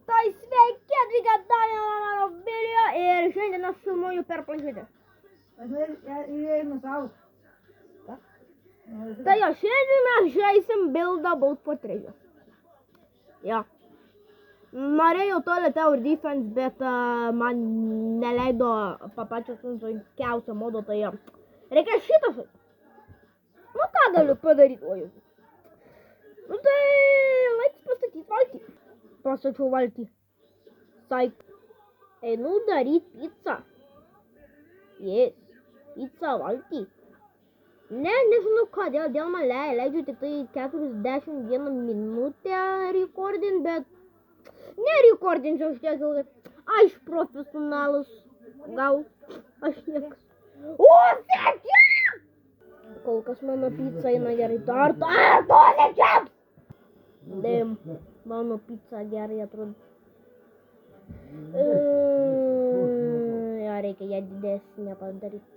Tai sveiki atvykę dar vieną mano video ir šiandien aš filmuoju per planšetę. Tai jo, šiandien mes žaisim Build a Boat for Treasure. Jo. Norėjau Toilet Tower Defense, bet man neleido pačio sunkiausio modo, tai reikia šitą žaisti. Nu ką galiu padaryti, oi. Nu tai laiks pastatyti valtį. Pastačiau valtį. Saik. Einu daryti pizzą. Yes. Pizza valtį. Nežinau kodėl, dėl man leidžiu tik tai 41 minutę rekordint, bet nerekordinsiu aš tiek ilgai. Aš profesionalas. Gal aš niekas. O, sėdžiam! Kol kas mano pizza eina gerai. Dar sėdžiam! Dėm, mano pizza gerai atrodo. Ja, reikia ją didesnę padaryti.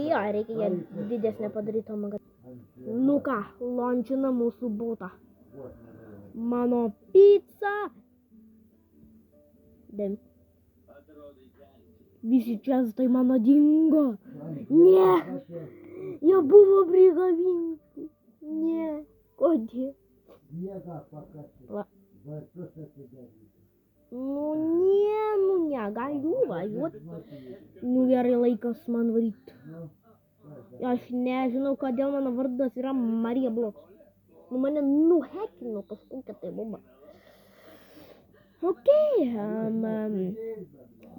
Ja, reikia ją didesnę padaryti, o man. Nu ką, launčina mūsų būtą. Mano pizza. Dėm. Visi čiastai mano dingo. Ne. Jie buvo prigavinti. Ne. Kodėl? Va. Nu negaliu važiuoti. Nu gerai, laikas man varyti. Aš nežinau, kodėl mano vardas yra Marija Bloks. Nu mane nuhekino kažkokia tai boba. Okei.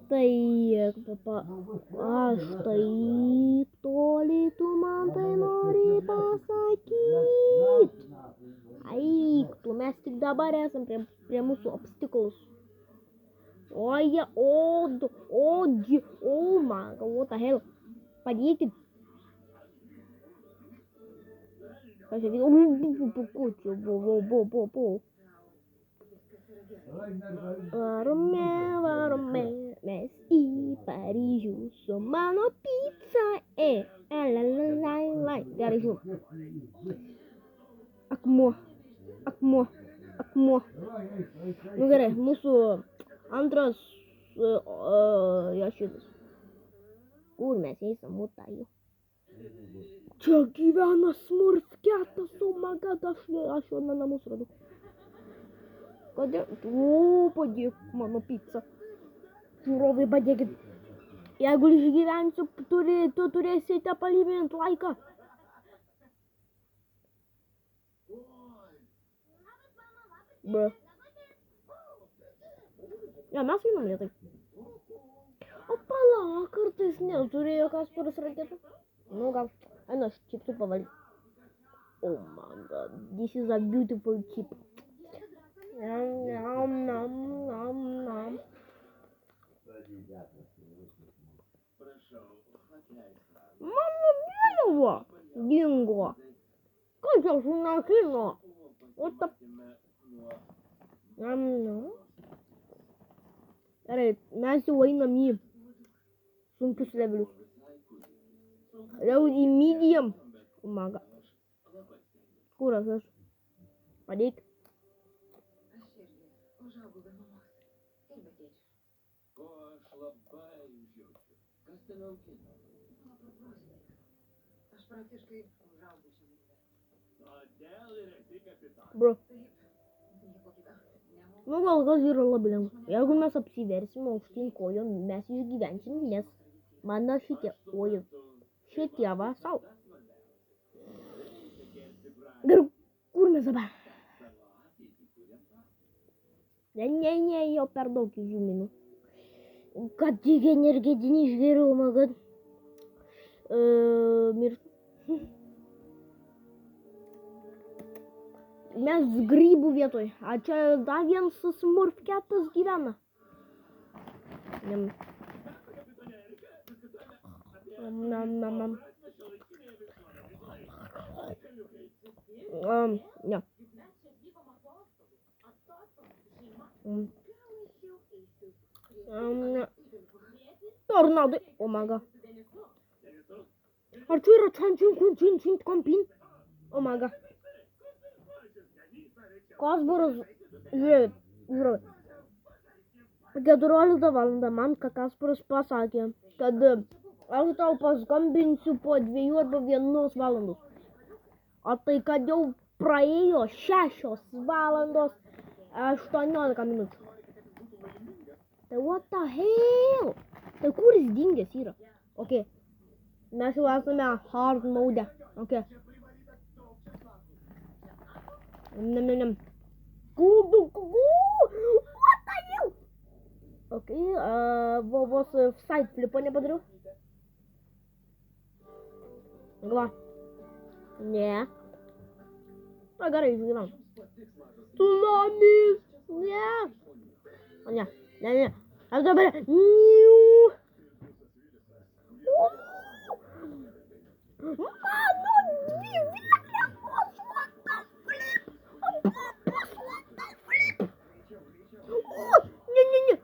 Tai, aš taip toli tu man tai nori pasakyti. Aik, tu mes tik dabar esam prie mūsų obstacles. Oh my god, what the hell. Padėkit. Kas čia vyksta? Varome mes į Paryžių su mano pizza. Gerai, žiūrėk. Akmuo. Nu gerai, mūsų antras jo šitas. Kur mes eisim, mutai? Čia gyvena smurfketas, oh my god, aš jo namus radau. Kodėl? O, padėk mano pizza. Žiūrovai, padėkit. Jeigu išgyvensiu, tu turėsite palygint laiką. Bro. Ja, mes einam lėtai. O palauk, kartais neturėjo Kasparas raketą. Nu gal, eina aš čipsų pavalgyti. Oh my god, this is a beautiful chip. Nam. Mano vėliava dingo. Kas čia sunakino? Nam. Gerai, mes jau einam į sunkius levelius. Jau į medium. Oh my god. Kur aš? Padėk. Bro. Nu gal kas yra labai lengva. Jeigu mes apsiversime aukštyn kojom, mes išgyvensim, nes mano šitie kojų. Šitie va sau. Gerai, kur mes dabar? Ne, jau per daug įžyminu. Kad tik energetinį išgėriau, man kad mirštu. Mes grybų vietoj. A čia dar vienas smurfketas gyvena. Nam. Ne. Tornadai. Oh my god. Ar čia yra čančin kampin? Oh my god. Kasparas, žiūrėk. 14 valandą man Kasparas pasakė, kad aš tau paskambinsiu po 2 arba 1 valandos. O tai kad jau praėjo 6 valandos 18 minučių. Tai what the hell? Tai kur jis dingęs yra? Ok. Mes jau esame hard mode. Ok. Nem. What the hell? Ok. Vos side flipo nepadariau. Gal. Ne. Na gerai, išgyvenam. Tsunamis. Ne. O ne. Aš dabar. Mano gyvenimas, what the flip. Ne.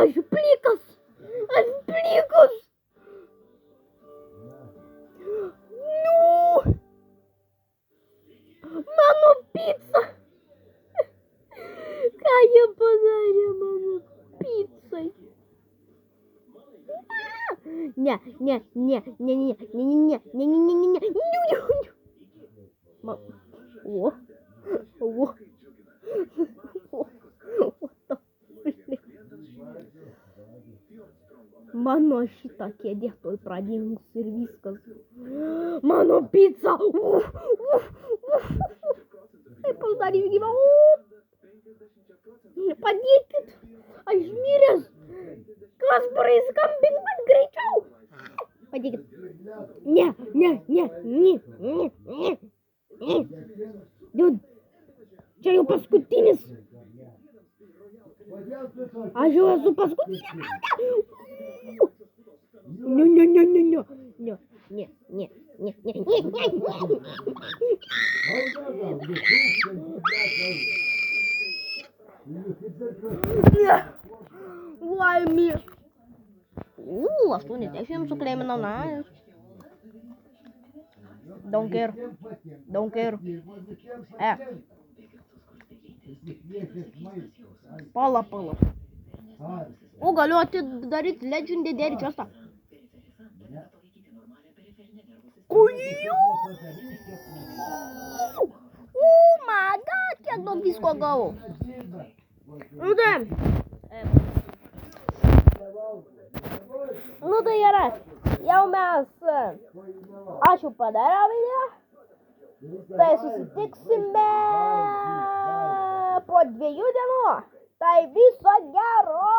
Aš plikas. Mano pica. Ką jie padarė mano picai? Ne. Mano šitą kėdė toj pradingus ir viskas. Mano pica. Taip padarė gyvau. Padėkit. Aš miręs. Kasparai, skambink man greičiau. Padėkit. Ne. Dude. Čia jau paskutinis. Aš jau esu paskutinė. Laimė. 80 sukleiminau, na. Don't care. Pala. O galiu atidaryti Legendary chestą. Oh my god, kiek daug visko gavau. Nu tai gerai, jau mes, aš jau padariau video, tai susitiksime po 2 dienų, tai viso gero.